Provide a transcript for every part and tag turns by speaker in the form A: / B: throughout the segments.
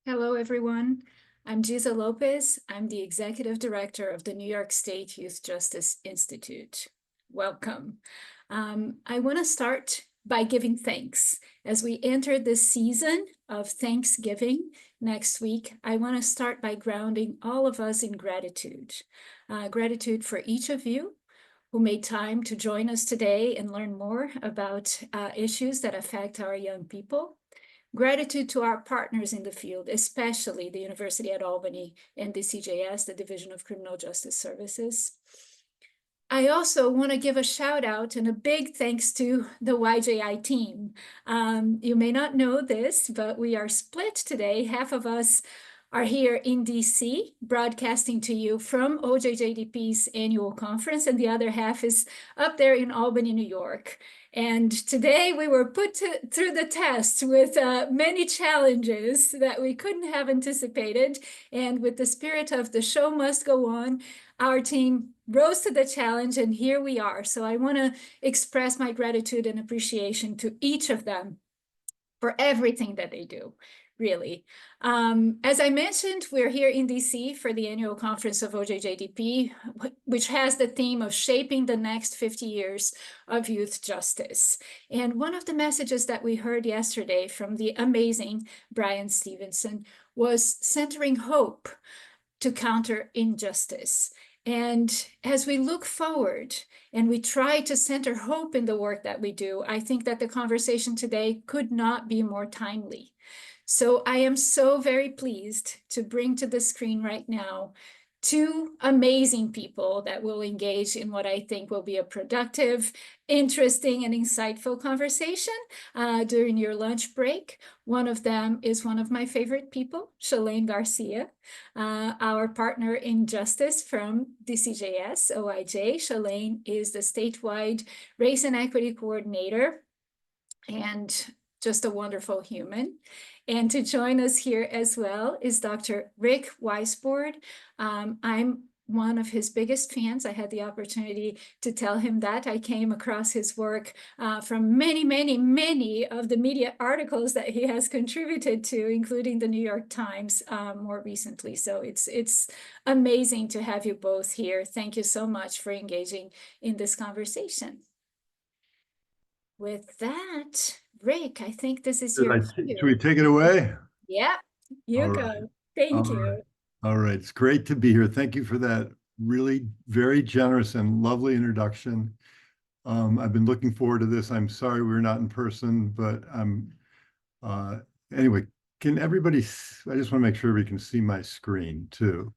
A: Hello, everyone. I'm Giza Lopez. I'm the Executive Director of the New York State Youth Justice Institute. Welcome. I want to start by giving thanks. As we enter this season of Thanksgiving next week, I want to start by grounding all of us in gratitude. Gratitude for each of you who made time to join us today and learn more about issues that affect our young people. Gratitude to our partners in the field, especially the University at Albany and the CJS, the Division of Criminal Justice Services. I also want to give a shout out and a big thanks to the YJI team. You may not know this, but we are split today. Half of us are here in DC, broadcasting to you from OJJDP's annual conference, and the other half is up there in Albany, New York. And today we were put through the test with many challenges that we couldn't have anticipated. And with the spirit of the show must go on, our team rose to the challenge, and here we are. So I want to express my gratitude and appreciation to each of them for everything that they do. Really. As I mentioned, we're here in DC for the annual conference of OJJDP, which has the theme of shaping the next 50 years of youth justice. And one of the messages that we heard yesterday from the amazing Brian Stevenson was centering hope to counter injustice. And as we look forward and we try to center hope in the work that we do, I think that the conversation today could not be more timely. So I am so very pleased to bring to the screen right now two amazing people that will engage in what I think will be a productive, interesting, and insightful conversation during your lunch break. One of them is one of my favorite people, Shalain Garcia, our partner in justice from DCJS, OIJ. Shalain is the Statewide Race and Equity Coordinator and just a wonderful human. And to join us here as well is Dr. Rick Weissbourd. I'm one of his biggest fans. I had the opportunity to tell him that. I came across his work from many of the media articles that he has contributed to, including the New York Times more recently. So it's amazing to have you both here. Thank you so much for engaging in this conversation. With that, Rick, I think this is your cue.
B: Should we take it away?
A: Yeah, you go. Thank you.
B: All right. It's great to be here. Thank you for that really very generous and lovely introduction. I've been looking forward to this. I'm sorry we're not in person, but anyway, can everybody, I just want to make sure we can see my screen too.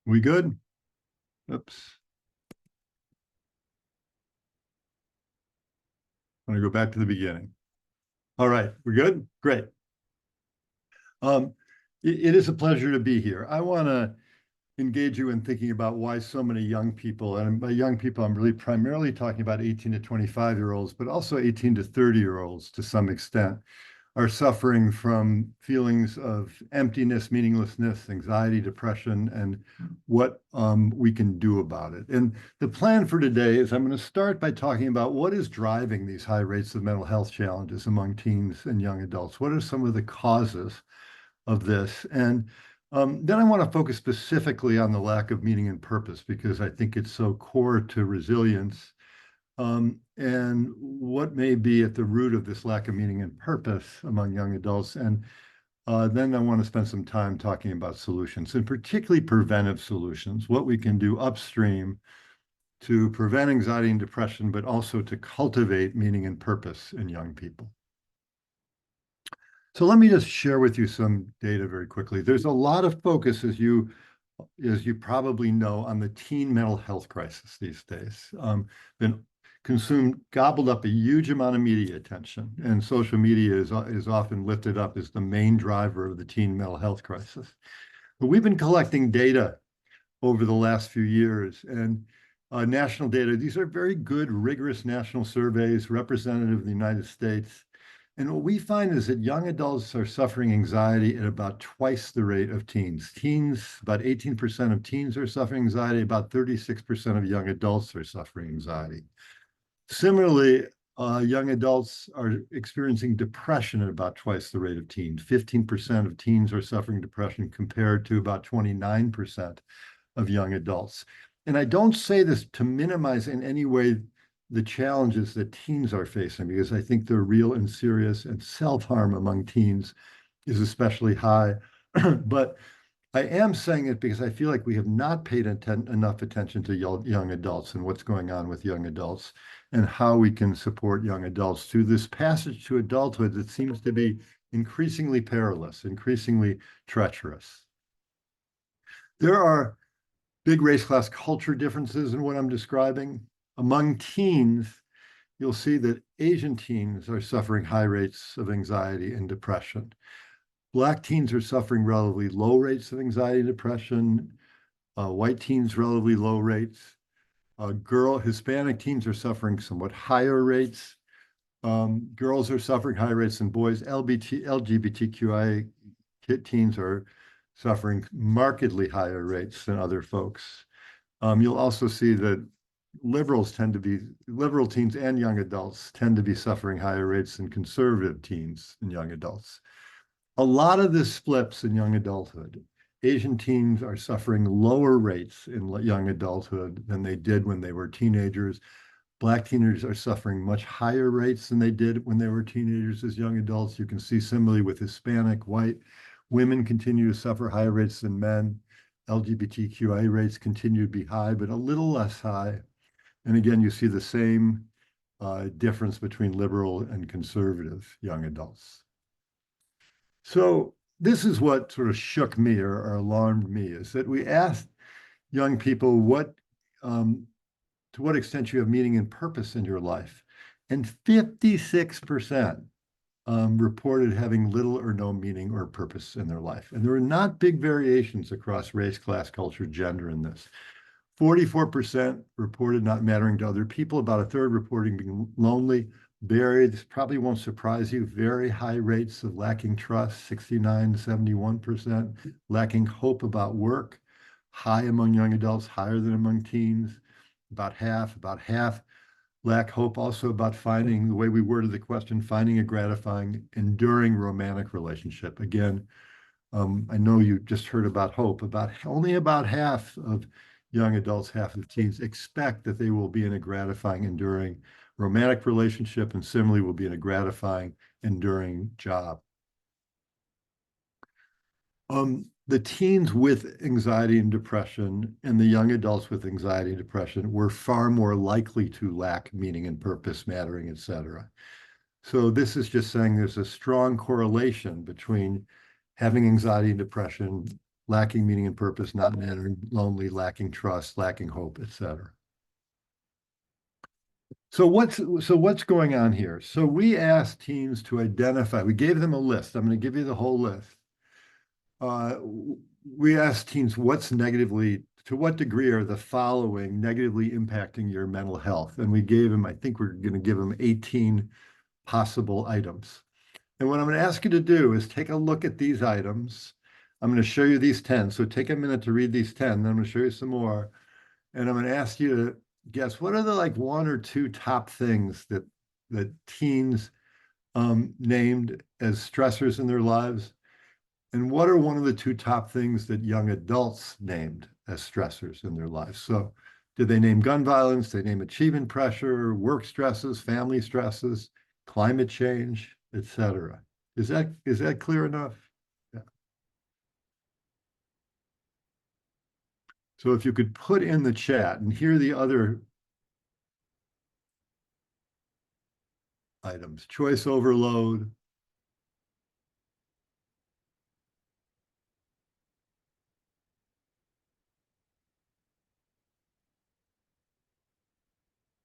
B: We good? Oops. I'm going to go back to the beginning. All right, we're good? Great. It is a pleasure to be here. I want to engage you in thinking about why so many young people, and by young people, I'm really primarily talking about 18 to 25-year-olds, but also 18 to 30-year-olds to some extent, are suffering from feelings of emptiness, meaninglessness, anxiety, depression, and what we can do about it. And the plan for today is I'm going to start by talking about what is driving these high rates of mental health challenges among teens and young adults. What are some of the causes of this? And then I want to focus specifically on the lack of meaning and purpose, because I think it's so core to resilience. And what may be at the root of this lack of meaning and purpose among young adults. And then I want to spend some time talking about solutions, and particularly preventive solutions, what we can do upstream to prevent anxiety and depression, but also to cultivate meaning and purpose in young people. So let me just share with you some data very quickly. There's a lot of focus, as you probably know, on the teen mental health crisis these days. Been gobbled up a huge amount of media attention, and social media is often lifted up as the main driver of the teen mental health crisis. But we've been collecting data over the last few years, and national data. These are very good, rigorous national surveys representative of the United States. And what we find is that young adults are suffering anxiety at about twice the rate of teens. About 18% of teens are suffering anxiety, about 36% of young adults are suffering anxiety. Similarly, young adults are experiencing depression at about twice the rate of teens. 15% of teens are suffering depression compared to about 29% of young adults. And I don't say this to minimize in any way the challenges that teens are facing, because I think the real and serious and self-harm among teens is especially high. But I am saying it because I feel like we have not paid enough attention to young adults and what's going on with young adults and how we can support young adults through this passage to adulthood that seems to be increasingly perilous, increasingly treacherous. There are big race class culture differences in what I'm describing. Among teens, you'll see that Asian teens are suffering high rates of anxiety and depression. Black teens are suffering relatively low rates of anxiety and depression. White teens, relatively low rates. Hispanic teens are suffering somewhat higher rates. Girls are suffering higher rates than boys. LGBTQI teens are suffering markedly higher rates than other folks. You'll also see that liberal teens and young adults tend to be suffering higher rates than conservative teens and young adults. A lot of this flips in young adulthood. Asian teens are suffering lower rates in young adulthood than they did when they were teenagers. Black teenagers are suffering much higher rates than they did when they were teenagers as young adults. You can see similarly with Hispanic, white. Women continue to suffer higher rates than men. LGBTQI rates continue to be high, but a little less high. And again, you see the same difference between liberal and conservative young adults. So this is what sort of shook me or alarmed me, is that we asked young people to what extent you have meaning and purpose in your life. And 56% reported having little or no meaning or purpose in their life. And there are not big variations across race, class, culture, gender in this. 44% reported not mattering to other people, about a third reporting being lonely, buried. This probably won't surprise you. Very high rates of lacking trust, 69 to 71%, lacking hope about work, high among young adults, higher than among teens, about half lack hope also about finding, the way we worded the question, finding a gratifying, enduring romantic relationship. Again, I know you just heard about hope. Only about half of young adults, half of teens expect that they will be in a gratifying, enduring romantic relationship, and similarly will be in a gratifying, enduring job. The teens with anxiety and depression and the young adults with anxiety and depression were far more likely to lack meaning and purpose, mattering, et cetera. So this is just saying there's a strong correlation between having anxiety and depression, lacking meaning and purpose, not mattering, lonely, lacking trust, lacking hope, et cetera. So what's going on here? So we asked teens to identify, we gave them a list. I'm going to give you the whole list. We asked teens to what degree are the following negatively impacting your mental health? And we gave them, I think we're going to give them 18 possible items. And what I'm going to ask you to do is take a look at these items. I'm going to show you these 10. So take a minute to read these 10, then I'm going to show you some more. And I'm going to ask you to guess, what are the one or two top things that teens named as stressors in their lives? And what are one of the two top things that young adults named as stressors in their lives? So did they name gun violence? Did they name achievement pressure, work stresses, family stresses, climate change, et cetera? Is that clear enough? Yeah. So if you could put in the chat, and here are the other items: choice overload,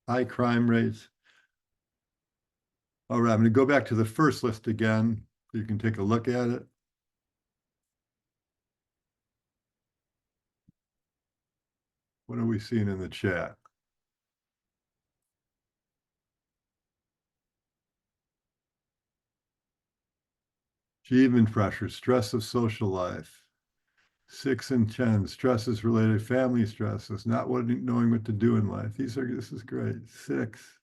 B: high crime rates. All right, I'm going to go back to the first list again so you can take a look at it. What are we seeing in the chat? Achievement pressure, stress of social life. 6 and 10, stresses related, family stresses, not knowing what to do in life. This is great. 6.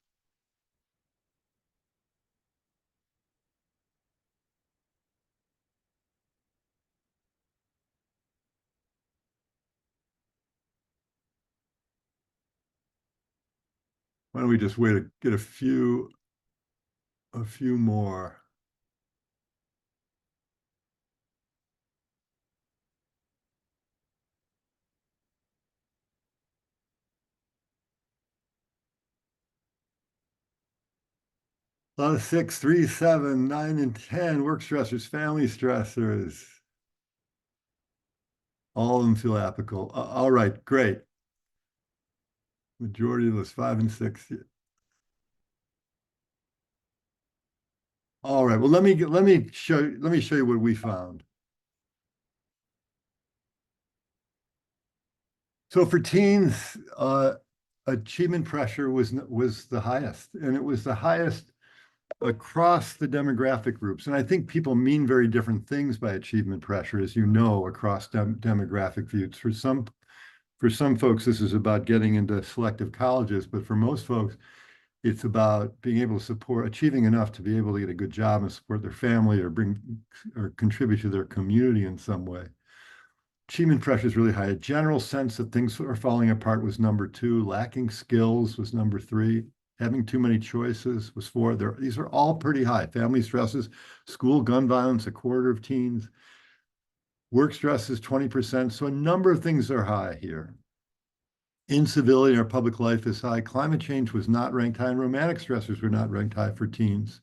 B: Why don't we just wait to get a few more. A lot of 6, 3, 7, 9, and 10 work stressors, family stressors. All of them feel apical. All right, great. Majority of those 5 and 6. All right. Well, let me show you what we found. So for teens, achievement pressure was the highest, and it was the highest across the demographic groups. And I think people mean very different things by achievement pressure, as you know, across demographic groups. For some folks, this is about getting into selective colleges, but for most folks, it's about being able to support, achieving enough to be able to get a good job and support their family or contribute to their community in some way. Achievement pressure is really high. A general sense that things are falling apart was number 2. Lacking skills was number 3. Having too many choices was 4. These are all pretty high. Family stresses, school gun violence, a quarter of teens. Work stress is 20%. So a number of things are high here. Incivility in our public life is high. Climate change was not ranked high, and romantic stressors were not ranked high for teens.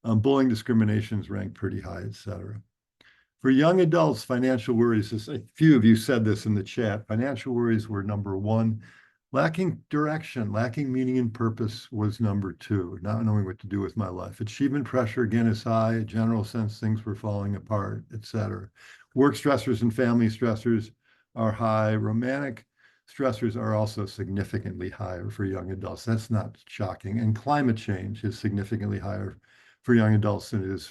B: Bullying, discrimination is ranked pretty high, et cetera. For young adults, financial worries, a few of you said this in the chat, financial worries were number 1. Lacking direction, lacking meaning and purpose was number 2, not knowing what to do with my life. Achievement pressure, again, is high, a general sense things were falling apart, et cetera. Work stressors and family stressors are high. Romantic stressors are also significantly higher for young adults. That's not shocking. And climate change is significantly higher for young adults than it is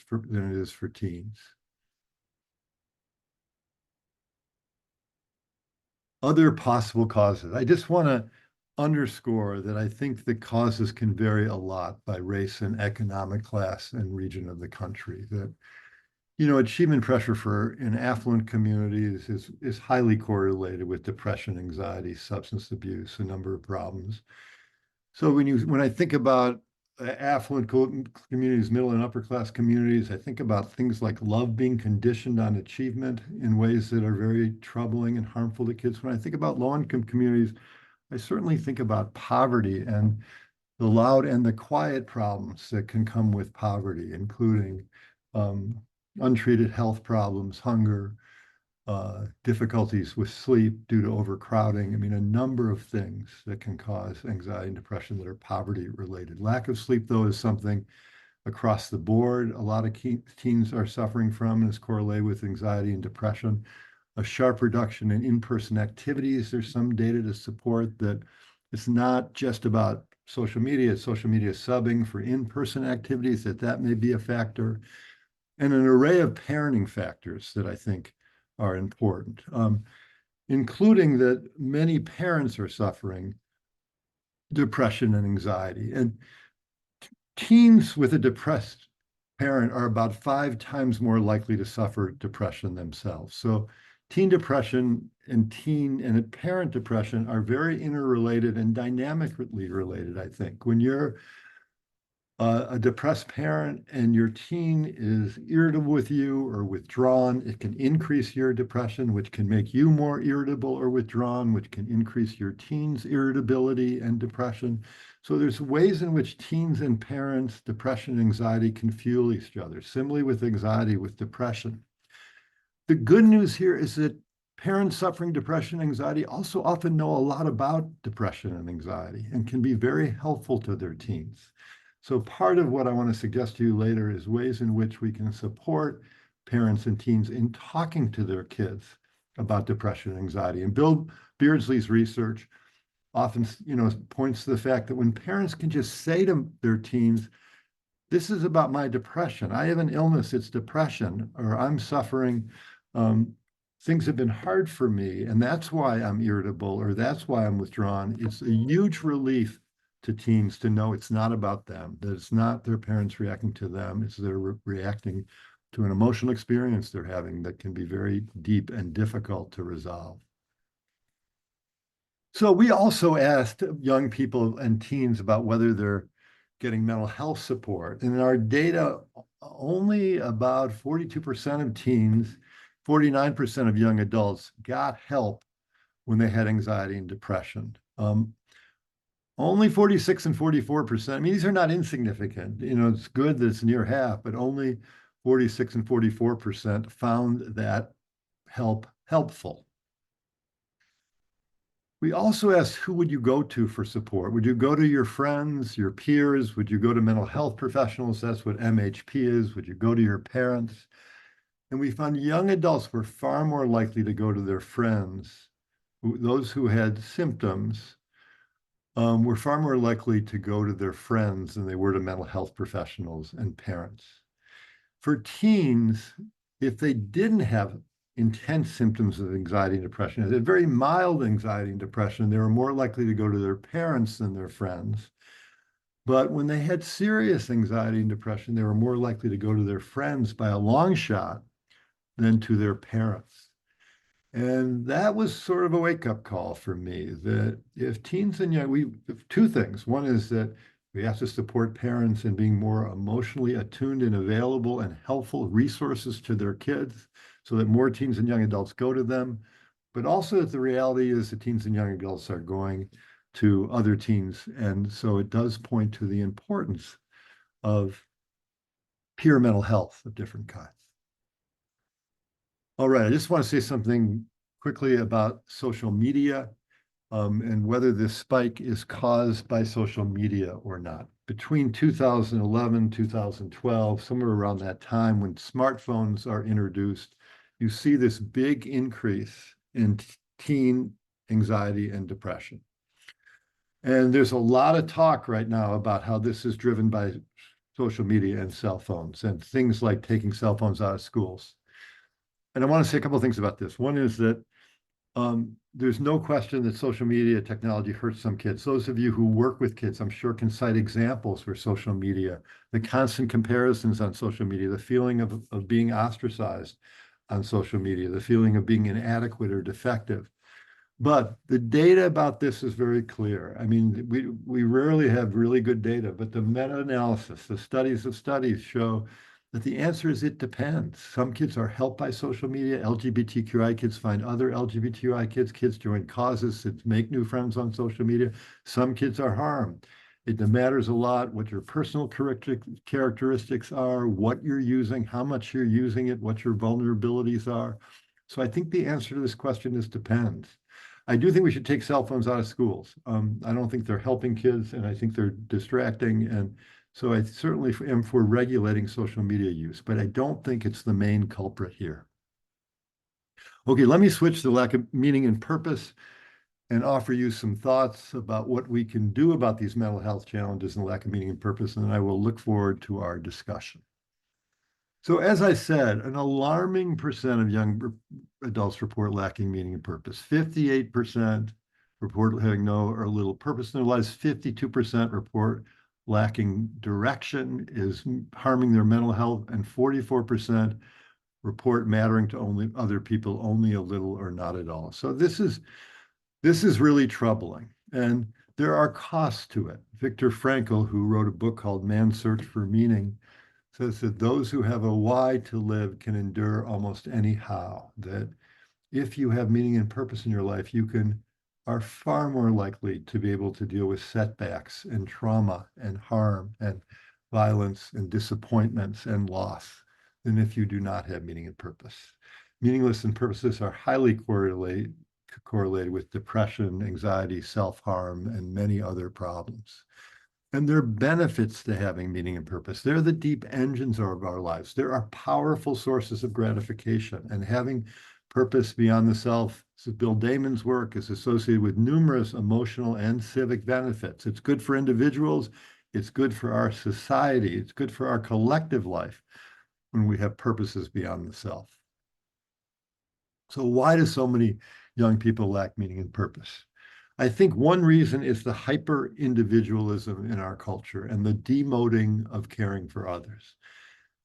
B: for teens. Other possible causes. I just want to underscore that I think the causes can vary a lot by race and economic class and region of the country. That, achievement pressure in affluent communities is highly correlated with depression, anxiety, substance abuse, a number of problems. So when I think about affluent communities, middle and upper class communities, I think about things like love being conditioned on achievement in ways that are very troubling and harmful to kids. When I think about low-income communities, I certainly think about poverty and the loud and the quiet problems that can come with poverty, including untreated health problems, hunger, difficulties with sleep due to overcrowding. I mean, a number of things that can cause anxiety and depression that are poverty related. Lack of sleep, though, is something across the board a lot of teens are suffering from, and is correlated with anxiety and depression. A sharp reduction in in-person activities. There's some data to support that it's not just about social media subbing for in-person activities, that may be a factor. And an array of parenting factors that I think are important, including that many parents are suffering depression and anxiety. And teens with a depressed parent are about 5 times more likely to suffer depression themselves. So teen depression and parent depression are very interrelated and dynamically related, I think. When you're a depressed parent and your teen is irritable with you or withdrawn, it can increase your depression, which can make you more irritable or withdrawn, which can increase your teen's irritability and depression. So there's ways in which teens and parents, depression and anxiety can fuel each other. Similarly with anxiety, with depression. The good news here is that parents suffering depression and anxiety also often know a lot about depression and anxiety and can be very helpful to their teens. So part of what I want to suggest to you later is ways in which we can support parents and teens in talking to their kids about depression and anxiety. And Bill Beardsley's research often, points to the fact that when parents can just say to their teens, this is about my depression. I have an illness, it's depression, or I'm suffering, things have been hard for me, and that's why I'm irritable, or that's why I'm withdrawn. It's a huge relief to teens to know it's not about them, that it's not their parents reacting to them, it's they're reacting to an emotional experience they're having that can be very deep and difficult to resolve. So we also asked young people and teens about whether they're getting mental health support. And in our data, only about 42% of teens, 49% of young adults got help when they had anxiety and depression. Only 46 and 44%. I mean, these are not insignificant. You know, it's good that it's near half, but only 46 and 44% found that help helpful. We also asked, who would you go to for support? Would you go to your friends, your peers? Would you go to mental health professionals? That's what MHP is. Would you go to your parents? And we found young adults were far more likely to go to their friends. Those who had symptoms were far more likely to go to their friends than they were to mental health professionals and parents. For teens, if they didn't have intense symptoms of anxiety and depression, if they had very mild anxiety and depression, they were more likely to go to their parents than their friends. But when they had serious anxiety and depression, they were more likely to go to their friends by a long shot than to their parents. And that was sort of a wake-up call for me that if teens and young, we have two things. One is that we have to support parents in being more emotionally attuned and available and helpful resources to their kids so that more teens and young adults go to them. But also that the reality is that teens and young adults are going to other teens. And so it does point to the importance of peer mental health of different kinds. All right, I just want to say something quickly about social media and whether this spike is caused by social media or not. Between 2011, 2012, somewhere around that time when smartphones are introduced, you see this big increase in teen anxiety and depression. And there's a lot of talk right now about how this is driven by social media and cell phones and things like taking cell phones out of schools. And I want to say a couple of things about this. One is that there's no question that social media technology hurts some kids. Those of you who work with kids, I'm sure, can cite examples where social media, the constant comparisons on social media, the feeling of being ostracized on social media, the feeling of being inadequate or defective. But the data about this is very clear. I mean, we rarely have really good data, but the meta-analysis, the studies of studies show that the answer is it depends. Some kids are helped by social media. LGBTQI kids find other LGBTQI kids. Kids join causes to make new friends on social media. Some kids are harmed. It matters a lot what your personal characteristics are, what you're using, how much you're using it, what your vulnerabilities are. So I think the answer to this question is depends. I do think we should take cell phones out of schools. I don't think they're helping kids, and I think they're distracting. And so I certainly am for regulating social media use, but I don't think it's the main culprit here. Okay, let me switch to lack of meaning and purpose and offer you some thoughts about what we can do about these mental health challenges and lack of meaning and purpose, and then I will look forward to our discussion. So as I said, an alarming percent of young adults report lacking meaning and purpose. 58% report having no or little purpose in their lives. 52% report lacking direction is harming their mental health, and 44% report mattering to only other people only a little or not at all. So this is really troubling, and there are costs to it. Viktor Frankl, who wrote a book called Man's Search for Meaning, says that those who have a why to live can endure almost any how. That if you have meaning and purpose in your life, you are far more likely to be able to deal with setbacks and trauma and harm and violence and disappointments and loss than if you do not have meaning and purpose. Meaningless and purposes are highly correlated with depression, anxiety, self-harm, and many other problems. And there are benefits to having meaning and purpose. They're the deep engines of our lives. There are powerful sources of gratification, and having purpose beyond the self, so Bill Damon's work, is associated with numerous emotional and civic benefits. It's good for individuals. It's good for our society. It's good for our collective life when we have purposes beyond the self. So why do so many young people lack meaning and purpose? I think one reason is the hyper-individualism in our culture and the demoting of caring for others.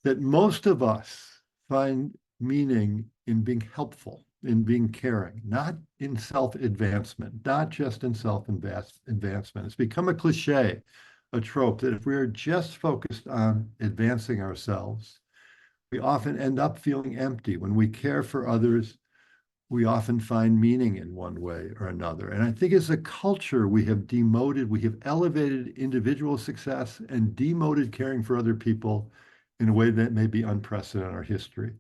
B: That most of us find meaning in being helpful, in being caring, not in self-advancement, not just in self-advancement. It's become a cliche, a trope, that if we are just focused on advancing ourselves, we often end up feeling empty. When we care for others, we often find meaning in one way or another. And I think as a culture, we have elevated individual success and demoted caring for other people in a way that may be unprecedented in our history.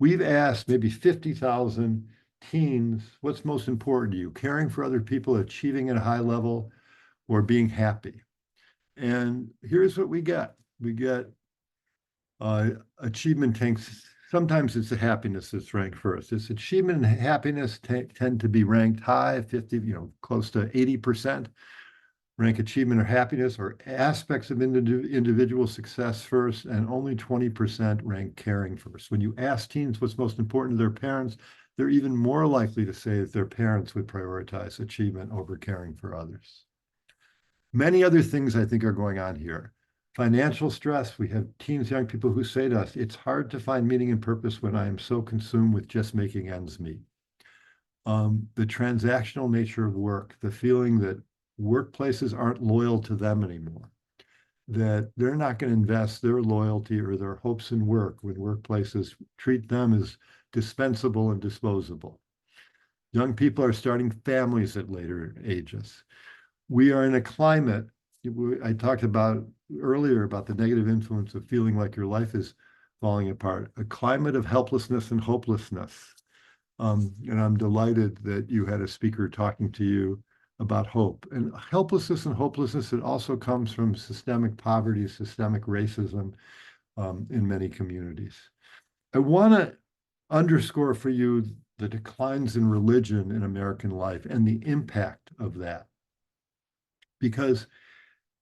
B: We've asked maybe 50,000 teens, what's most important to you? Caring for other people, achieving at a high level, or being happy? And here's what we get. We get achievement tanks. Sometimes it's the happiness that's ranked first. It's achievement and happiness tend to be ranked high, 50, close to 80%. Rank achievement or happiness or aspects of individual success first, and only 20% rank caring first. When you ask teens what's most important to their parents, they're even more likely to say that their parents would prioritize achievement over caring for others. Many other things I think are going on here. Financial stress. We have teens, young people who say to us, it's hard to find meaning and purpose when I am so consumed with just making ends meet. The transactional nature of work, the feeling that workplaces aren't loyal to them anymore, that they're not going to invest their loyalty or their hopes in work when workplaces treat them as dispensable and disposable. Young people are starting families at later ages. We are in a climate, I talked about earlier about the negative influence of feeling like your life is falling apart, a climate of helplessness and hopelessness. And I'm delighted that you had a speaker talking to you about hope. And helplessness and hopelessness, it also comes from systemic poverty, systemic racism in many communities. I want to underscore for you the declines in religion in American life and the impact of that. Because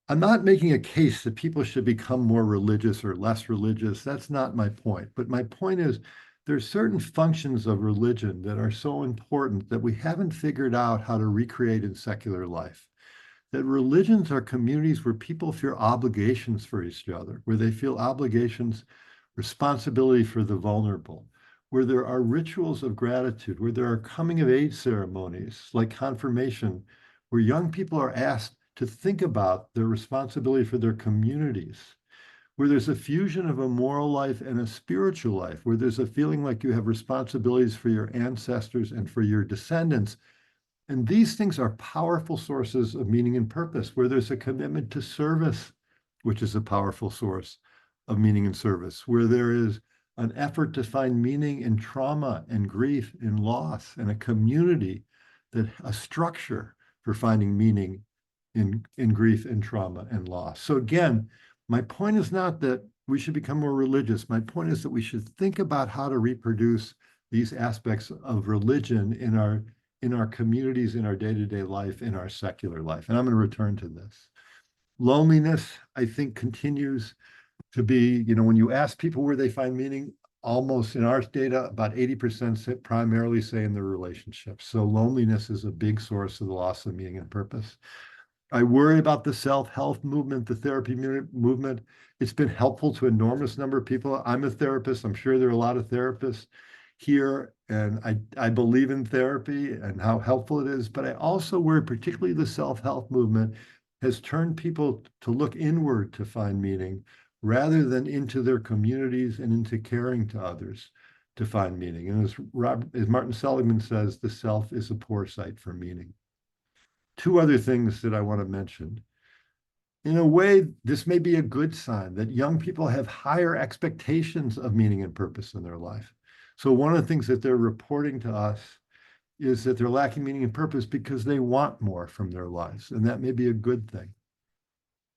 B: I'm not making a case that people should become more religious or less religious. That's not my point. But my point is, there's certain functions of religion that are so important that we haven't figured out how to recreate in secular life. That religions are communities where people feel obligations for each other, where they feel obligations, responsibility for the vulnerable, where there are rituals of gratitude, where there are coming of age ceremonies like confirmation, where young people are asked to think about their responsibility for their communities, where there's a fusion of a moral life and a spiritual life, where there's a feeling like you have responsibilities for your ancestors and for your descendants. And these things are powerful sources of meaning and purpose, where there's a commitment to service, which is a powerful source of meaning and service, where there is an effort to find meaning in trauma and grief and loss, and a community, a structure for finding meaning in grief and trauma and loss. So again, my point is not that we should become more religious. My point is that we should think about how to reproduce these aspects of religion in our communities, in our day-to-day life, in our secular life. And I'm going to return to this. Loneliness, I think, continues to be, when you ask people where they find meaning, almost in our data, about 80% primarily say in their relationships. So loneliness is a big source of the loss of meaning and purpose. I worry about the self-help movement, the therapy movement. It's been helpful to an enormous number of people. I'm a therapist. I'm sure there are a lot of therapists here, and I believe in therapy and how helpful it is. But I also worry, particularly the self-help movement has turned people to look inward to find meaning rather than into their communities and into caring to others to find meaning. And as Martin Seligman says, the self is a poor site for meaning. Two other things that I want to mention. In a way, this may be a good sign that young people have higher expectations of meaning and purpose in their life. So one of the things that they're reporting to us is that they're lacking meaning and purpose because they want more from their lives, and that may be a good thing.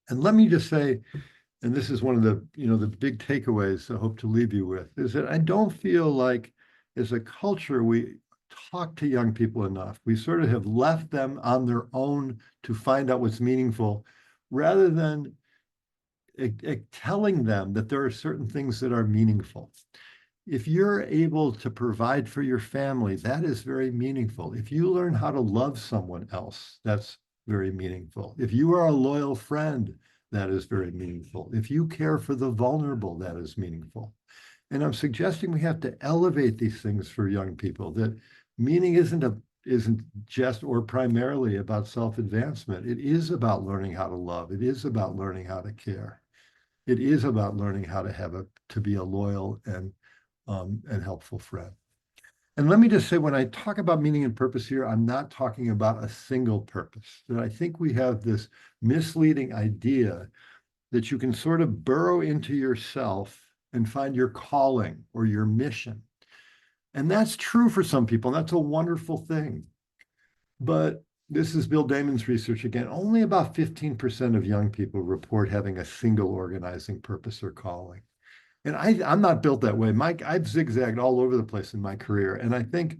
B: And let me just say, and this is one of the big takeaways I hope to leave you with, is that I don't feel like as a culture we talk to young people enough. We sort of have left them on their own to find out what's meaningful rather than telling them that there are certain things that are meaningful. If you're able to provide for your family, that is very meaningful. If you learn how to love someone else, that's very meaningful. If you are a loyal friend, that is very meaningful. If you care for the vulnerable, that is meaningful. And I'm suggesting we have to elevate these things for young people, that meaning isn't just or primarily about self-advancement. It is about learning how to love. It is about learning how to care. It is about learning how to be a loyal and helpful friend. And let me just say, when I talk about meaning and purpose here, I'm not talking about a single purpose. That I think we have this misleading idea that you can sort of burrow into yourself and find your calling or your mission. And that's true for some people, and that's a wonderful thing. But this is Bill Damon's research again. Only about 15% of young people report having a single organizing purpose or calling. And I'm not built that way. Mike, I've zigzagged all over the place in my career. And I think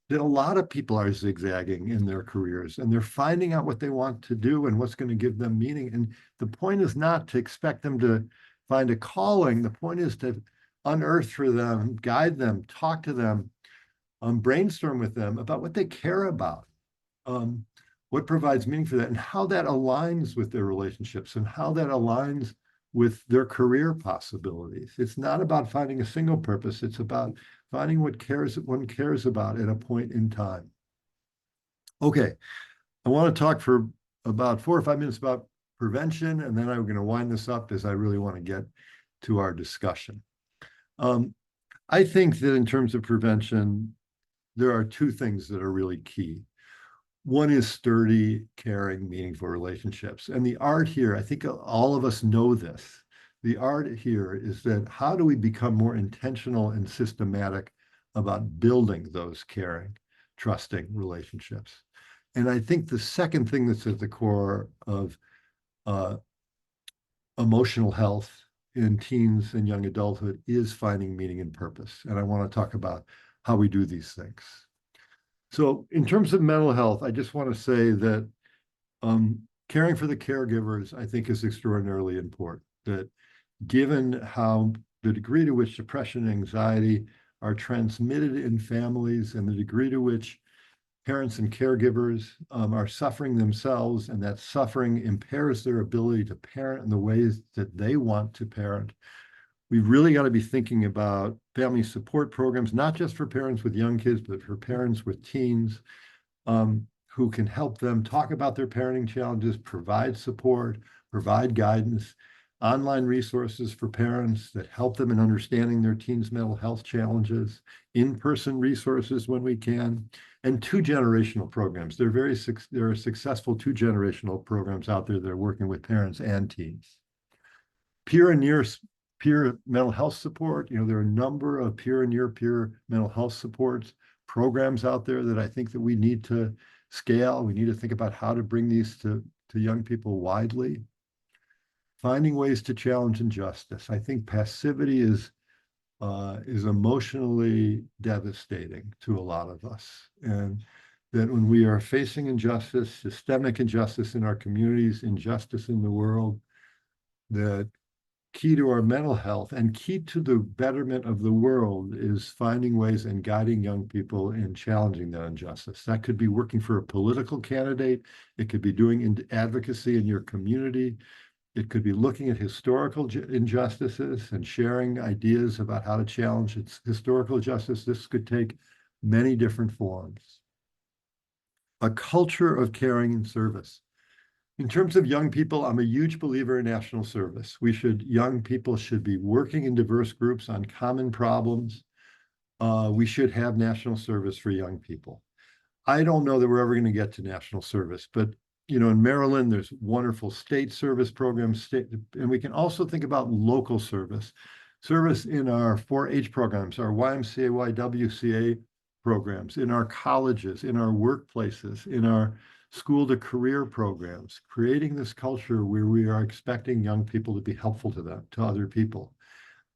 B: that a lot of people are zigzagging in their careers, and they're finding out what they want to do and what's going to give them meaning. And the point is not to expect them to find a calling. The point is to unearth for them, guide them, talk to them, brainstorm with them about what they care about, what provides meaning for that, and how that aligns with their relationships and how that aligns with their career possibilities. It's not about finding a single purpose. It's about finding what one cares about at a point in time. Okay, I want to talk for about 4 or 5 minutes about prevention, and then I'm going to wind this up as I really want to get to our discussion. I think that in terms of prevention, there are two things that are really key. One is sturdy, caring, meaningful relationships. And the art here, I think all of us know this. The art here is that how do we become more intentional and systematic about building those caring, trusting relationships? And I think the second thing that's at the core of emotional health in teens and young adulthood is finding meaning and purpose. And I want to talk about how we do these things. So in terms of mental health, I just want to say that caring for the caregivers, I think, is extraordinarily important. That given how the degree to which depression and anxiety are transmitted in families and the degree to which parents and caregivers are suffering themselves, and that suffering impairs their ability to parent in the ways that they want to parent, we've really got to be thinking about family support programs, not just for parents with young kids, but for parents with teens, who can help them talk about their parenting challenges, provide support, provide guidance, online resources for parents that help them in understanding their teens' mental health challenges, in-person resources when we can, and two-generational programs. There are successful two-generational programs out there that are working with parents and teens. Peer mental health support. There are a number of peer and near-peer mental health supports programs out there that I think that we need to scale. We need to think about how to bring these to young people widely. Finding ways to challenge injustice. I think passivity is emotionally devastating to a lot of us. And that when we are facing injustice, systemic injustice in our communities, injustice in the world, that key to our mental health and key to the betterment of the world is finding ways and guiding young people in challenging that injustice. That could be working for a political candidate. It could be doing advocacy in your community. It could be looking at historical injustices and sharing ideas about how to challenge its historical justice. This could take many different forms. A culture of caring and service. In terms of young people, I'm a huge believer in national service. Young people should be working in diverse groups on common problems. We should have national service for young people. I don't know that we're ever going to get to national service, but in Maryland, there's wonderful state service programs, and we can also think about local service in our 4-H programs, our YMCA, YWCA programs, in our colleges, in our workplaces, in our school to career programs, creating this culture where we are expecting young people to be helpful to other people.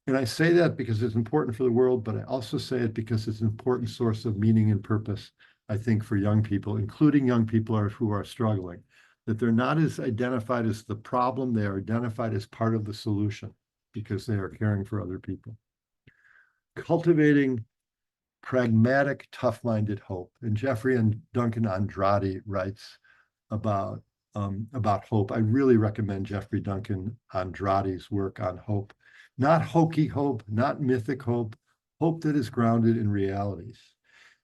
B: And I say that because it's important for the world, but I also say it because it's an important source of meaning and purpose, I think, for young people, including young people who are struggling, that they're not as identified as the problem, they are identified as part of the solution because they are caring for other people. Cultivating pragmatic, tough-minded hope. And Jeffrey and Duncan Andrade writes about hope. I really recommend Jeffrey Duncan Andrade's work on hope. not hokey hope, not mythic hope, hope that is grounded in realities.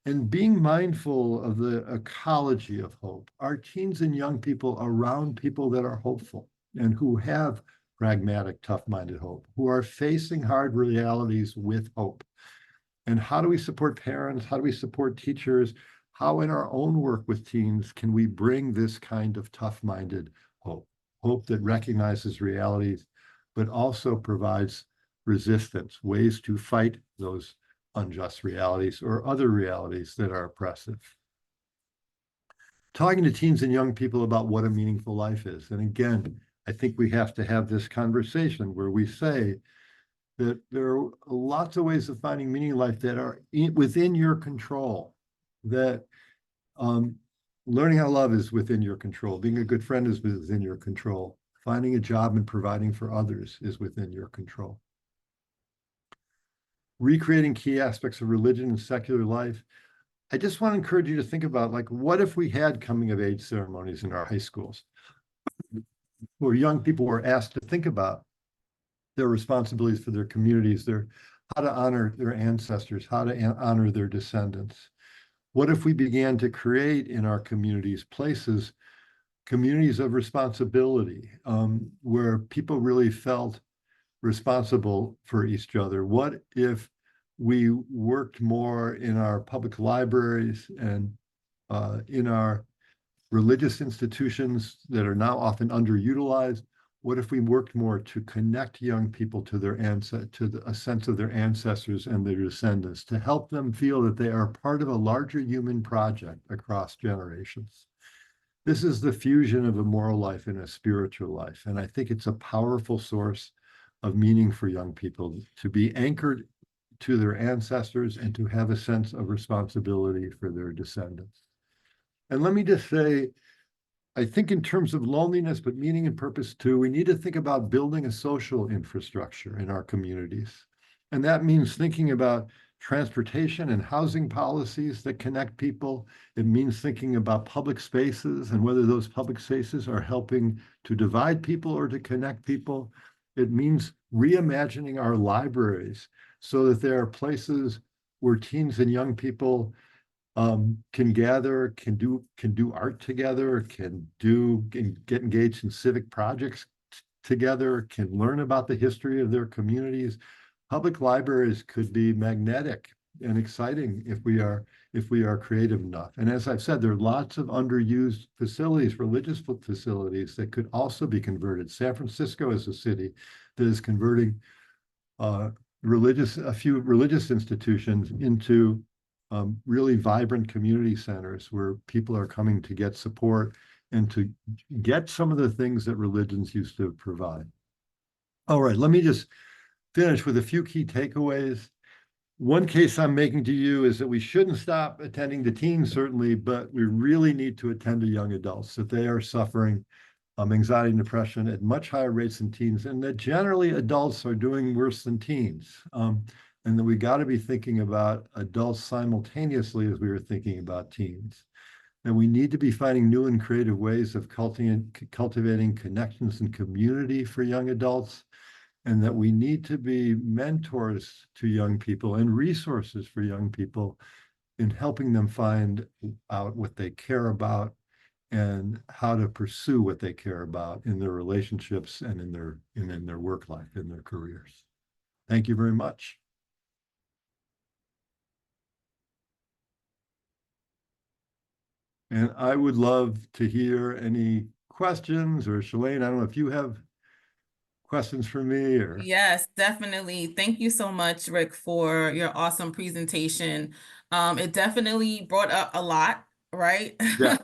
B: And being mindful of the ecology of hope, our teens and young people around people that are hopeful and who have pragmatic, tough-minded hope, who are facing hard realities with hope. And how do we support parents? How do we support teachers? How in our own work with teens can we bring this kind of tough-minded hope? Hope that recognizes realities, but also provides resistance, ways to fight those unjust realities or other realities that are oppressive. Talking to teens and young people about what a meaningful life is. And again, I think we have to have this conversation where we say that there are lots of ways of finding meaning in life that are within your control, that learning how to love is within your control. Being a good friend is within your control. Finding a job and providing for others is within your control. Recreating key aspects of religion and secular life. I just want to encourage you to think about, like, what if we had coming of age ceremonies in our high schools where young people were asked to think about their responsibilities for their communities, how to honor their ancestors, how to honor their descendants. What if we began to create in our communities communities of responsibility, where people really felt responsible for each other? What if we worked more in our public libraries and in our religious institutions that are now often underutilized? What if we worked more to connect young people to a sense of their ancestors and their descendants, to help them feel that they are part of a larger human project across generations? This is the fusion of a moral life and a spiritual life. And I think it's a powerful source of meaning for young people to be anchored to their ancestors and to have a sense of responsibility for their descendants. And let me just say, I think in terms of loneliness, but meaning and purpose too, we need to think about building a social infrastructure in our communities. And that means thinking about transportation and housing policies that connect people. It means thinking about public spaces and whether those public spaces are helping to divide people or to connect people. It means reimagining our libraries so that there are places where teens and young people can gather, can do art together, can get engaged in civic projects together, can learn about the history of their communities. Public libraries could be magnetic and exciting if we are creative enough. And as I've said, there are lots of underused facilities, religious facilities that could also be converted. San Francisco is a city that is converting a few religious institutions into really vibrant community centers where people are coming to get support and to get some of the things that religions used to provide. All right, let me just finish with a few key takeaways. One case I'm making to you is that we shouldn't stop attending to teens, certainly, but we really need to attend to young adults, that they are suffering anxiety and depression at much higher rates than teens, and that generally adults are doing worse than teens. And that we got to be thinking about adults simultaneously as we were thinking about teens. And we need to be finding new and creative ways of cultivating connections and community for young adults, and that we need to be mentors to young people and resources for young people in helping them find out what they care about and how to pursue what they care about in their relationships and in their work life, in their careers. Thank you very much. And I would love to hear any questions, or Shalain, I don't know if you have questions for me or.
C: Yes, definitely. Thank you so much, Rick, for your awesome presentation. It definitely brought up a lot, right?
B: Yeah.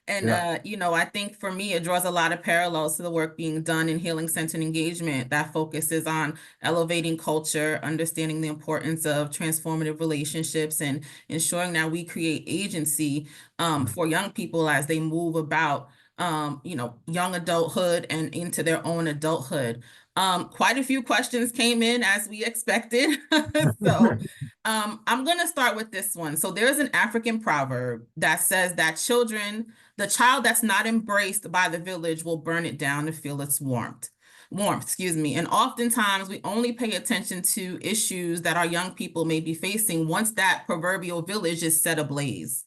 C: And,
B: Yeah.
C: I think for me, it draws a lot of parallels to the work being done in healing-centered engagement that focuses on elevating culture, understanding the importance of transformative relationships, and ensuring that we create agency for young people as they move about, young adulthood and into their own adulthood. Quite a few questions came in as we expected. So I'm going to start with this one. So there's an African proverb that says that the child that's not embraced by the village will burn it down to feel its warmth. warmth, excuse me. And oftentimes we only pay attention to issues that our young people may be facing once that proverbial village is set ablaze.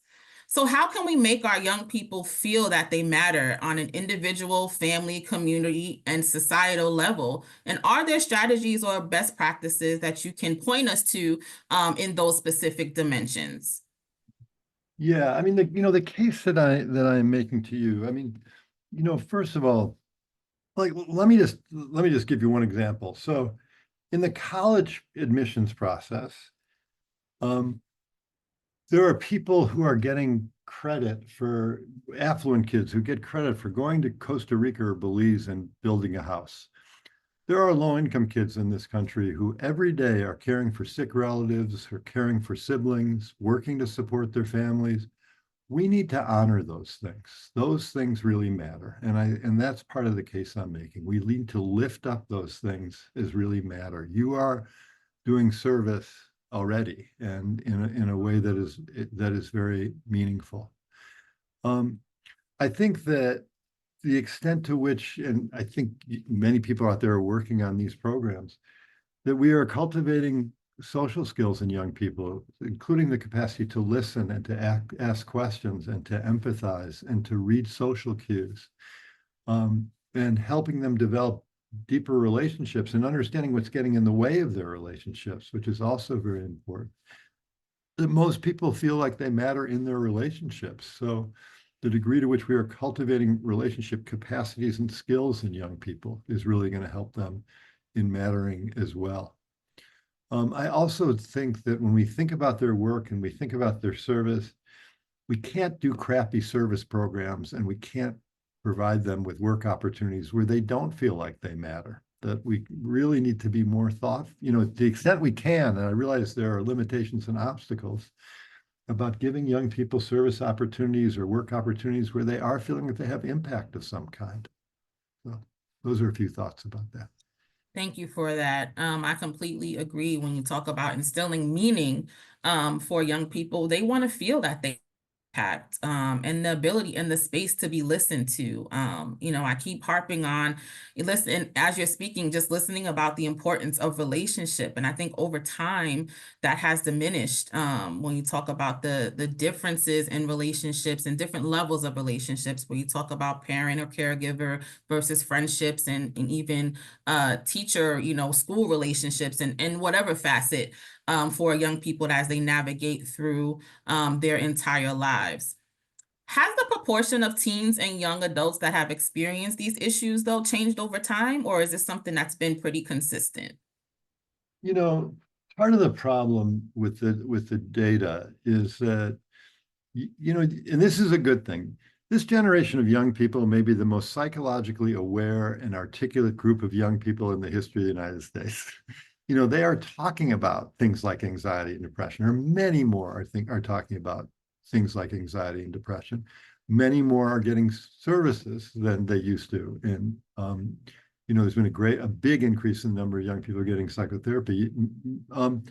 C: So how can we make our young people feel that they matter on an individual, family, community, and societal level? And are there strategies or best practices that you can point us to in those specific dimensions?
B: Yeah, I mean, the case that I'm making to you, I mean, first of all, like, let me just give you one example. So in the college admissions process, there are people who are getting credit for affluent kids who get credit for going to Costa Rica or Belize and building a house. There are low-income kids in this country who every day are caring for sick relatives or caring for siblings, working to support their families. We need to honor those things. Those things really matter. And that's part of the case I'm making. We need to lift up those things as really matter. You are doing service already, and in a way that is very meaningful. I think that the extent to which, and I think many people out there are working on these programs, that we are cultivating social skills in young people, including the capacity to listen and to ask questions and to empathize and to read social cues, and helping them develop deeper relationships and understanding what's getting in the way of their relationships, which is also very important. That most people feel like they matter in their relationships. So the degree to which we are cultivating relationship capacities and skills in young people is really going to help them in mattering as well. I also think that when we think about their work and we think about their service, we can't do crappy service programs, and we can't provide them with work opportunities where they don't feel like they matter. That we really need to be more thoughtful, to the extent we can, and I realize there are limitations and obstacles, about giving young people service opportunities or work opportunities where they are feeling that they have impact of some kind. So those are a few thoughts about that.
C: Thank you for that. I completely agree when you talk about instilling meaning for young people. They want to feel that they impact and the ability and the space to be listened to. I keep harping on, listen, as you're speaking, just listening about the importance of relationship. And I think over time that has diminished when you talk about the differences in relationships and different levels of relationships, where you talk about parent or caregiver versus friendships and even teacher, school relationships and whatever facet for young people as they navigate through their entire lives. Has the proportion of teens and young adults that have experienced these issues, though, changed over time, or is this something that's been pretty consistent?
B: Part of the problem with the data is that, and this is a good thing, this generation of young people may be the most psychologically aware and articulate group of young people in the history of the United States. They are talking about things like anxiety and depression, or many more, I think, are talking about things like anxiety and depression. Many more are getting services than they used to. And, there's been a big increase in the number of young people getting psychotherapy. And,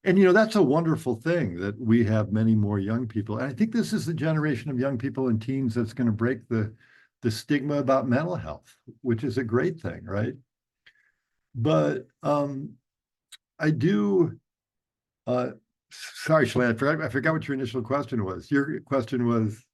B: that's a wonderful thing that we have many more young people. And I think this is the generation of young people and teens that's going to break the stigma about mental health, which is a great thing, right? But I do, sorry, Shalain, I forgot what your initial question was. Your question was?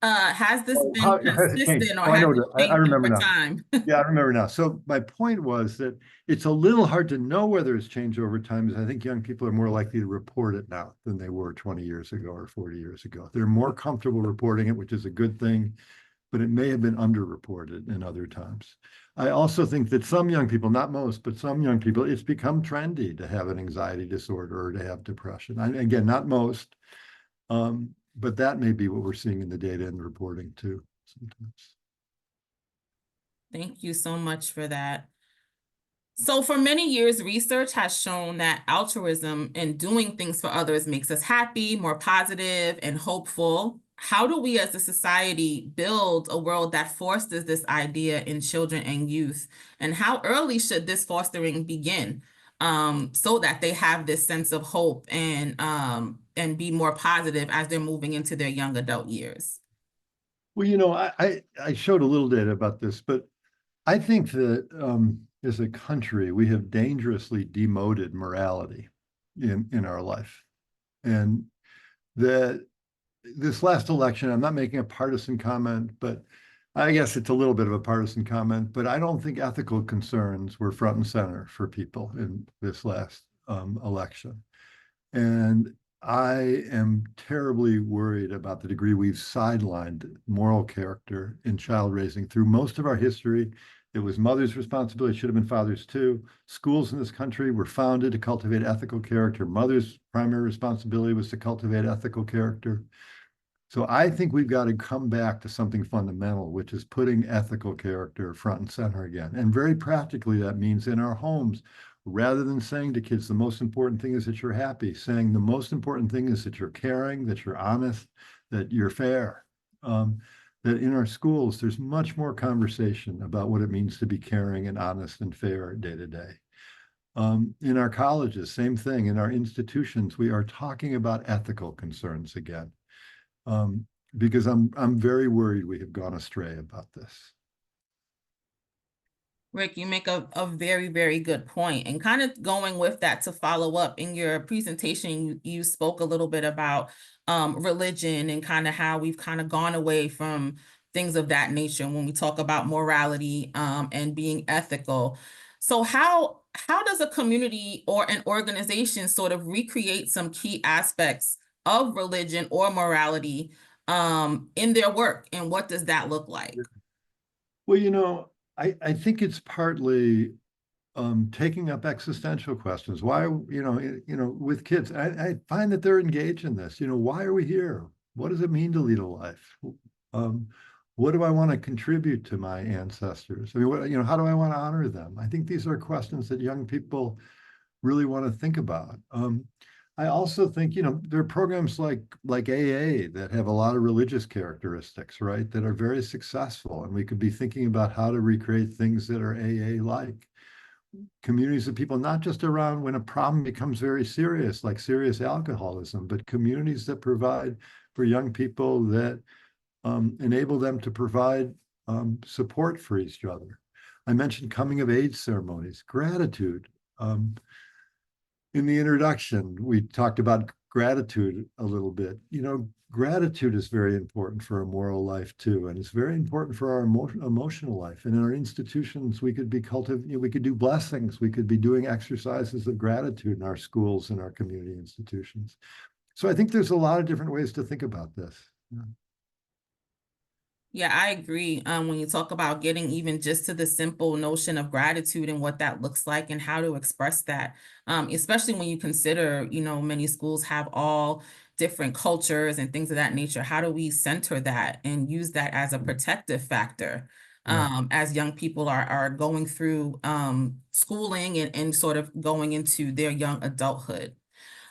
C: Has this been consistent, or has it changed
B: I remember
C: over
B: now.
C: time?
B: Yeah, I remember now. So my point was that it's a little hard to know whether it's changed over time, because I think young people are more likely to report it now than they were 20 years ago or 40 years ago. They're more comfortable reporting it, which is a good thing, but it may have been underreported in other times. I also think that some young people, not most, but some young people, it's become trendy to have an anxiety disorder or to have depression. Again, not most, but that may be what we're seeing in the data and the reporting too sometimes.
C: Thank you so much for that. So for many years, research has shown that altruism and doing things for others makes us happy, more positive, and hopeful. How do we as a society build a world that fosters this idea in children and youth? And how early should this fostering begin so that they have this sense of hope and be more positive as they're moving into their young adult years?
B: Well, I showed a little data about this, but I think that as a country, we have dangerously demoted morality in our life. And that this last election, I'm not making a partisan comment, but I guess it's a little bit of a partisan comment, but I don't think ethical concerns were front and center for people in this last election. And I am terribly worried about the degree we've sidelined moral character in child raising. Through most of our history, it was mother's responsibility, it should have been father's too. Schools in this country were founded to cultivate ethical character. Mother's primary responsibility was to cultivate ethical character. So I think we've got to come back to something fundamental, which is putting ethical character front and center again. And very practically, that means in our homes, rather than saying to kids, the most important thing is that you're happy, saying the most important thing is that you're caring, that you're honest, that you're fair. That in our schools, there's much more conversation about what it means to be caring and honest and fair day to day. In our colleges, same thing. In our institutions, we are talking about ethical concerns again. Because I'm very worried we have gone astray about this.
C: Rick, you make a very, very good point. And kind of going with that to follow up, in your presentation, you spoke a little bit about religion and kind of how we've kind of gone away from things of that nature when we talk about morality and being ethical. So how does a community or an organization sort of recreate some key aspects of religion or morality in their work? And what does that look like?
B: Well, I think it's partly taking up existential questions. Why, with kids, I find that they're engaged in this. Why are we here? What does it mean to lead a life? What do I want to contribute to my ancestors? I mean, how do I want to honor them? I think these are questions that young people really want to think about. I also think, there are programs like AA that have a lot of religious characteristics, right, that are very successful. And we could be thinking about how to recreate things that are AA-like. Communities of people, not just around when a problem becomes very serious, like serious alcoholism, but communities that provide for young people that enable them to provide support for each other. I mentioned coming of age ceremonies, gratitude. In the introduction, we talked about gratitude a little bit. Gratitude is very important for a moral life too, and it's very important for our emotional life. And in our institutions, we could be we could do blessings. We could be doing exercises of gratitude in our schools and our community institutions. So I think there's a lot of different ways to think about this.
C: Yeah, I agree. When you talk about getting even just to the simple notion of gratitude and what that looks like and how to express that, especially when you consider, many schools have all different cultures and things of that nature. How do we center that and use that as a protective factor as young people are going through schooling and sort of going into their young adulthood?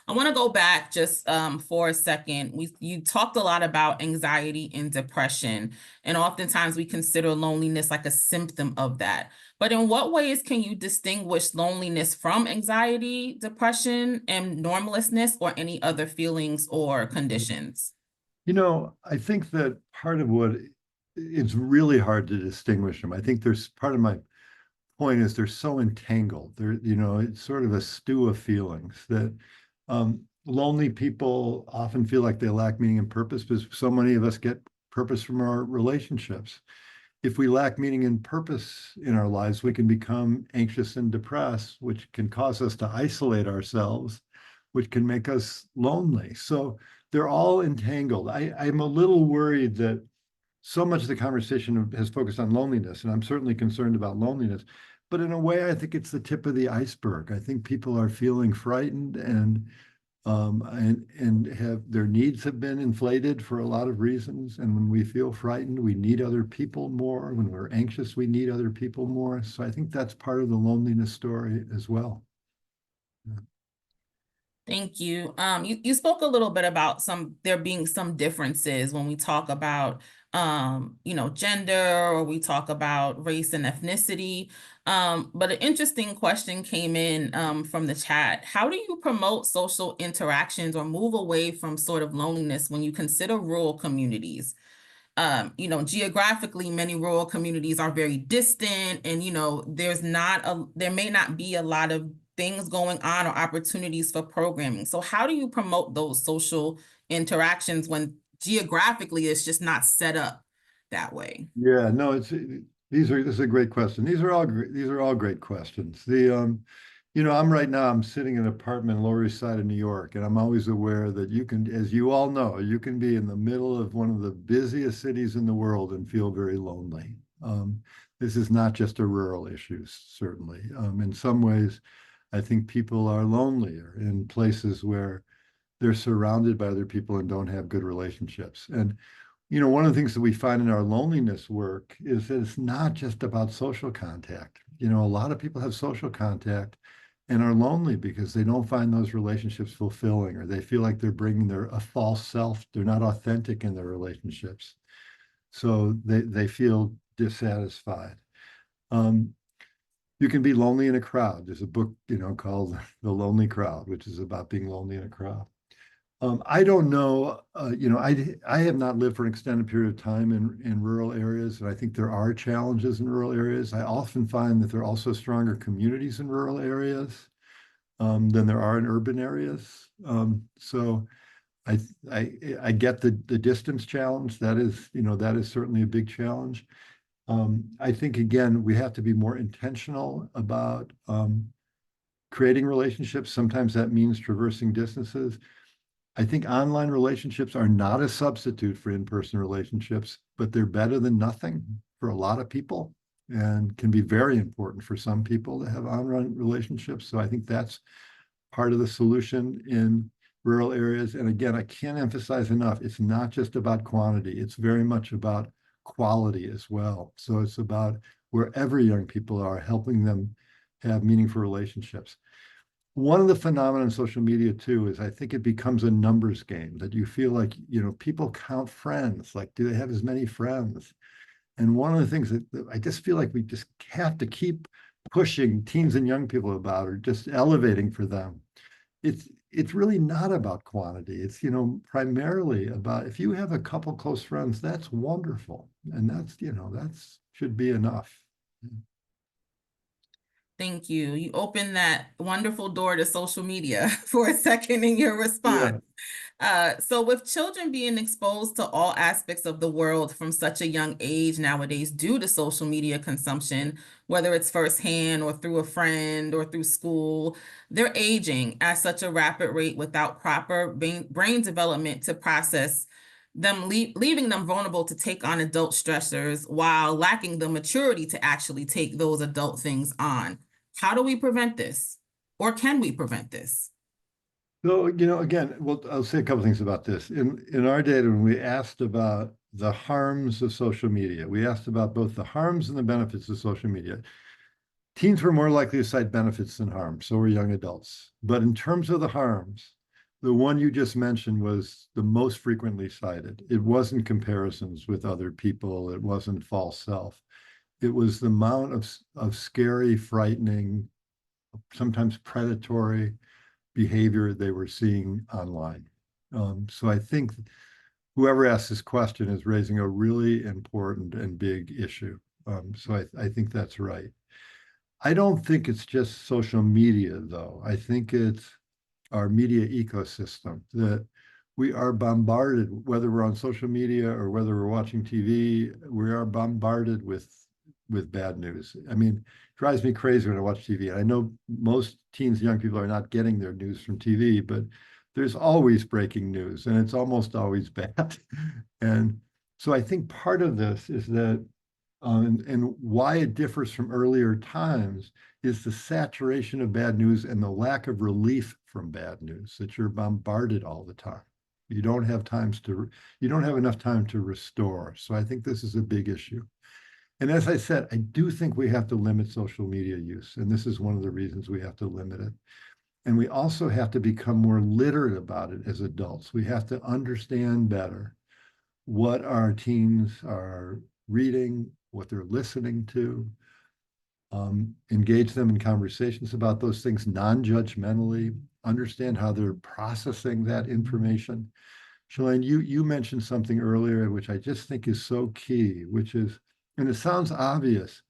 C: I want to go back just for a second. You talked a lot about anxiety and depression, and oftentimes we consider loneliness like a symptom of that. But in what ways can you distinguish loneliness from anxiety, depression, and normlessness, or any other feelings or conditions?
B: I think that part of what it's really hard to distinguish them. I think there's part of my point is they're so entangled. It's sort of a stew of feelings that lonely people often feel like they lack meaning and purpose because so many of us get purpose from our relationships. If we lack meaning and purpose in our lives, we can become anxious and depressed, which can cause us to isolate ourselves, which can make us lonely. So they're all entangled. I'm a little worried that so much of the conversation has focused on loneliness, and I'm certainly concerned about loneliness. But in a way, I think it's the tip of the iceberg. I think people are feeling frightened and have their needs have been inflated for a lot of reasons. And when we feel frightened, we need other people more. When we're anxious, we need other people more. So I think that's part of the loneliness story as well.
C: Thank you. You spoke a little bit about there being some differences when we talk about gender, or we talk about race and ethnicity. But an interesting question came in from the chat. How do you promote social interactions or move away from sort of loneliness when you consider rural communities? You know, geographically, many rural communities are very distant, and, you know, there may not be a lot of things going on or opportunities for programming. So how do you promote those social interactions when geographically it's just not set up that way?
B: Yeah, no, this is a great question. These are all great questions. I'm sitting in an apartment in Lower East Side of New York, and I'm always aware that you can, as you all know, you can be in the middle of one of the busiest cities in the world and feel very lonely. This is not just a rural issue, certainly. In some ways, I think people are lonelier in places where they're surrounded by other people and don't have good relationships. And one of the things that we find in our loneliness work is that it's not just about social contact. A lot of people have social contact and are lonely because they don't find those relationships fulfilling, or they feel like they're bringing a false self. They're not authentic in their relationships. So they feel dissatisfied. You can be lonely in a crowd. There's a book, called The Lonely Crowd, which is about being lonely in a crowd. I don't know, I have not lived for an extended period of time in rural areas, and I think there are challenges in rural areas. I often find that there are also stronger communities in rural areas than there are in urban areas. So I get the distance challenge. That is certainly a big challenge. I think, again, we have to be more intentional about creating relationships. Sometimes that means traversing distances. I think online relationships are not a substitute for in-person relationships, but they're better than nothing for a lot of people, and can be very important for some people to have online relationships. So I think that's part of the solution in rural areas. And again, I can't emphasize enough, it's not just about quantity, it's very much about quality as well. So it's about wherever young people are, helping them have meaningful relationships. One of the phenomena in social media too is I think it becomes a numbers game, that you feel like, people count friends, like, do they have as many friends? And one of the things that I just feel like we just have to keep pushing teens and young people about, or just elevating for them. It's really not about quantity. It's, primarily about, if you have a couple close friends, that's wonderful. And that's should be enough.
C: Thank you. You opened that wonderful door to social media for a second in your response. So with children being exposed to all aspects of the world from such a young age nowadays due to social media consumption, whether it's firsthand or through a friend or through school, they're aging at such a rapid rate without proper brain development to process them, leaving them vulnerable to take on adult stressors while lacking the maturity to actually take those adult things on. How do we prevent this? Or can we prevent this?
B: So, again, well, I'll say a couple things about this. In our data, when we asked about the harms of social media, we asked about both the harms and the benefits of social media. Teens were more likely to cite benefits than harms, so were young adults. But in terms of the harms, the one you just mentioned was the most frequently cited. It wasn't comparisons with other people. It wasn't false self. It was the amount of scary, frightening, sometimes predatory behavior they were seeing online. So I think whoever asked this question is raising a really important and big issue. So I think that's right. I don't think it's just social media, though. I think it's our media ecosystem, that we are bombarded, whether we're on social media or whether we're watching TV, we are bombarded with bad news. I mean, it drives me crazy when I watch TV. I know most teens and young people are not getting their news from TV, but there's always breaking news, and it's almost always bad. And so I think part of this is that, and why it differs from earlier times, is the saturation of bad news and the lack of relief from bad news, that you're bombarded all the time. You don't have enough time to restore. So I think this is a big issue. And as I said, I do think we have to limit social media use. And this is one of the reasons we have to limit it. And we also have to become more literate about it as adults. We have to understand better what our teens are reading, what they're listening to, engage them in conversations about those things non-judgmentally, understand how they're processing that information, Shalain, you mentioned something earlier, which I just think is so key, which is, and it sounds obvious,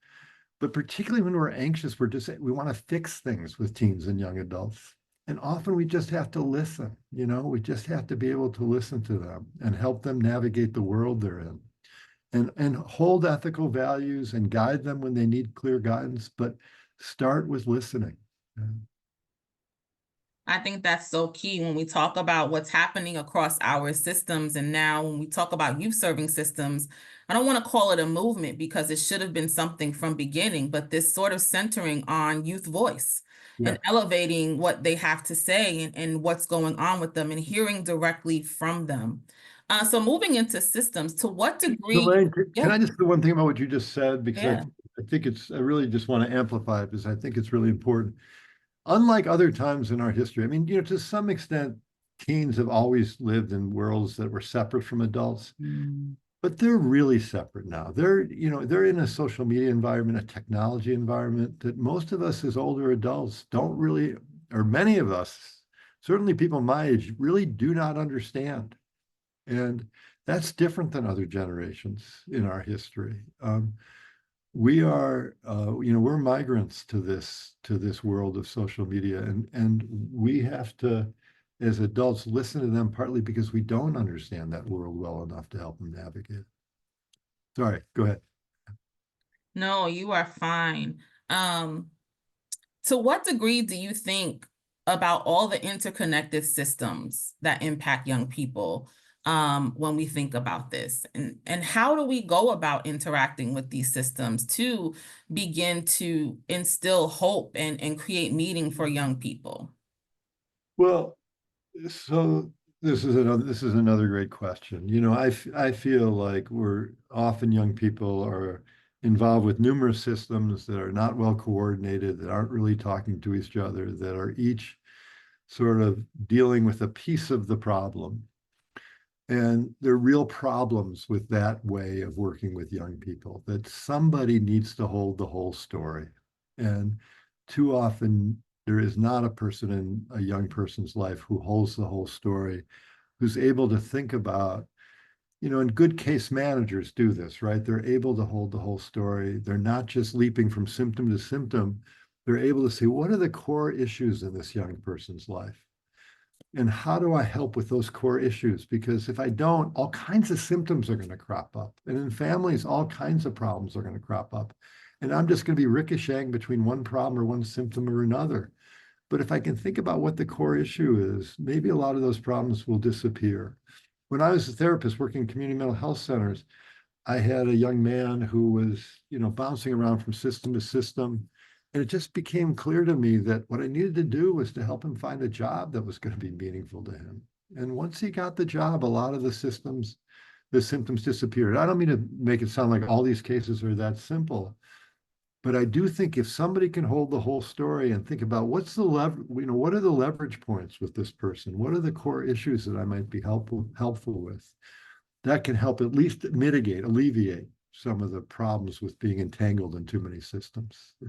B: but particularly when we're anxious, we want to fix things with teens and young adults. And often we just have to listen, we just have to be able to listen to them and help them navigate the world they're in. And hold ethical values and guide them when they need clear guidance, but start with listening.
C: I think that's so key when we talk about what's happening across our systems. And now when we talk about youth serving systems, I don't want to call it a movement because it should have been something from beginning, but this sort of centering on youth voice and elevating what they have to say and what's going on with them and hearing directly from them. So moving into systems, to what degree?
B: Shalain, can
C: Yeah.
B: I just say one thing about what you just said? Because
C: Yeah.
B: I think I really just want to amplify it because I think it's really important. Unlike other times in our history, I mean, to some extent, teens have always lived in worlds that were separate from adults, but they're really separate now. They're in a social media environment, a technology environment that most of us as older adults don't really, or many of us, certainly people my age, really do not understand. And that's different than other generations in our history. We're migrants to this world of social media, and we have to, as adults, listen to them partly because we don't understand that world well enough to help them navigate. Sorry, go ahead.
C: No, you are fine. To what degree do you think about all the interconnected systems that impact young people when we think about this? And how do we go about interacting with these systems to begin to instill hope and create meaning for young people?
B: Well, so this is another great question. I feel like often young people are involved with numerous systems that are not well coordinated, that aren't really talking to each other, that are each sort of dealing with a piece of the problem. And there are real problems with that way of working with young people, that somebody needs to hold the whole story. And too often, there is not a person in a young person's life who holds the whole story, who's able to think about, and good case managers do this, right? They're able to hold the whole story. They're not just leaping from symptom to symptom. They're able to say, what are the core issues in this young person's life? And how do I help with those core issues? Because if I don't, all kinds of symptoms are going to crop up. And in families, all kinds of problems are going to crop up. And I'm just going to be ricocheting between one problem or one symptom or another. But if I can think about what the core issue is, maybe a lot of those problems will disappear. When I was a therapist working in community mental health centers, I had a young man who was, bouncing around from system to system. And it just became clear to me that what I needed to do was to help him find a job that was going to be meaningful to him. And once he got the job, a lot of the symptoms disappeared. I don't mean to make it sound like all these cases are that simple, but I do think if somebody can hold the whole story and think about what are the leverage points with this person? What are the core issues that I might be helpful with? That can help at least alleviate some of the problems with being entangled in too many systems. Yeah.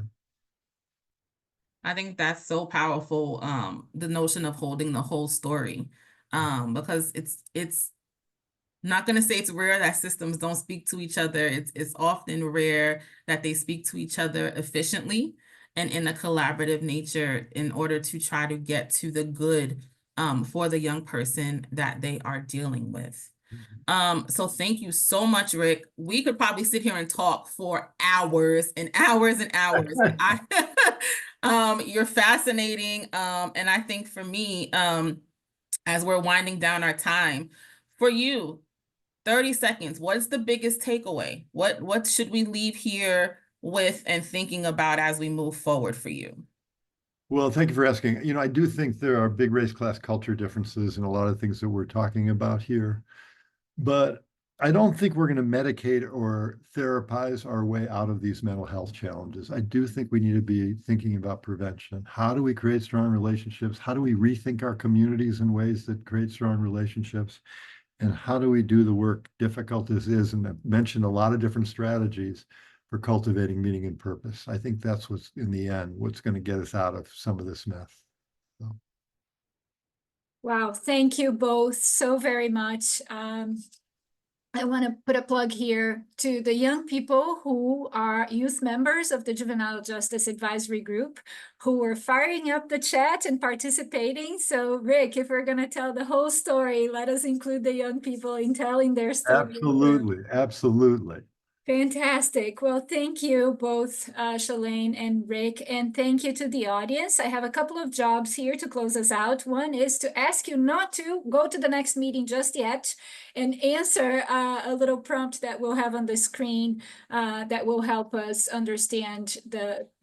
C: I think that's so powerful, the notion of holding the whole story, because it's not going to say it's rare that systems don't speak to each other. It's often rare that they speak to each other efficiently and in a collaborative nature in order to try to get to the good for the young person that they are dealing with. So thank you so much, Rick. We could probably sit here and talk for hours and hours and hours. You're fascinating. And I think for me, as we're winding down our time, for you, 30 seconds, what's the biggest takeaway? What should we leave here with and thinking about as we move forward for you?
B: Well, thank you for asking. I do think there are big race class culture differences in a lot of things that we're talking about here. But I don't think we're going to medicate or therapize our way out of these mental health challenges. I do think we need to be thinking about prevention. How do we create strong relationships? How do we rethink our communities in ways that create strong relationships? And how do we do the work, difficult as is? And I've mentioned a lot of different strategies for cultivating meaning and purpose. I think that's what's, in the end, what's going to get us out of some of this mess. So.
A: Wow, thank you both so very much. I want to put a plug here to the young people who are youth members of the Juvenile Justice Advisory Group who were firing up the chat and participating. So Rick, if we're going to tell the whole story, let us include the young people in telling their story.
B: Absolutely, absolutely.
A: Fantastic. Well, thank you both, Shalain and Rick, and thank you to the audience. I have a couple of jobs here to close us out. One is to ask you not to go to the next meeting just yet and answer a little prompt that we'll have on the screen that will help us understand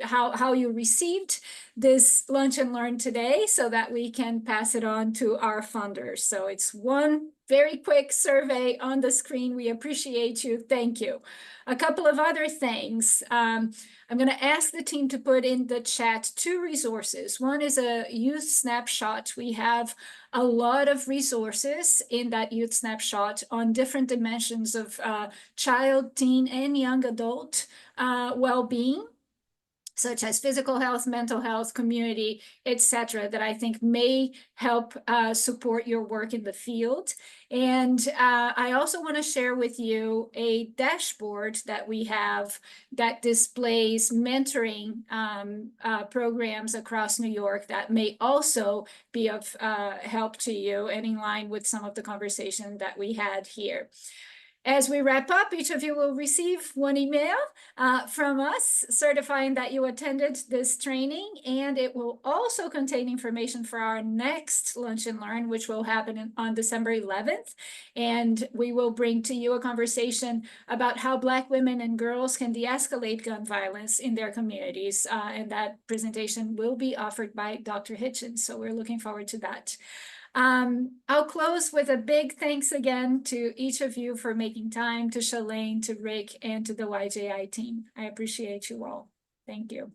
A: how you received this Lunch and Learn today so that we can pass it on to our funders. So it's one very quick survey on the screen. We appreciate you. Thank you. A couple of other things. I'm going to ask the team to put in the chat 2 resources. One is a youth snapshot. We have a lot of resources in that youth snapshot on different dimensions of child, teen, and young adult well-being, such as physical health, mental health, community, etc., that I think may help support your work in the field. And I also want to share with you a dashboard that we have that displays mentoring programs across New York that may also be of help to you and in line with some of the conversation that we had here. As we wrap up, each of you will receive one email from us certifying that you attended this training, and it will also contain information for our next Lunch and Learn, which will happen on December 11th. And we will bring to you a conversation about how Black women and girls can de-escalate gun violence in their communities. And that presentation will be offered by Dr. Hitchens. So we're looking forward to that. I'll close with a big thanks again to each of you for making time, to Shalain, to Rick, and to the YJI team. I appreciate you all. Thank you.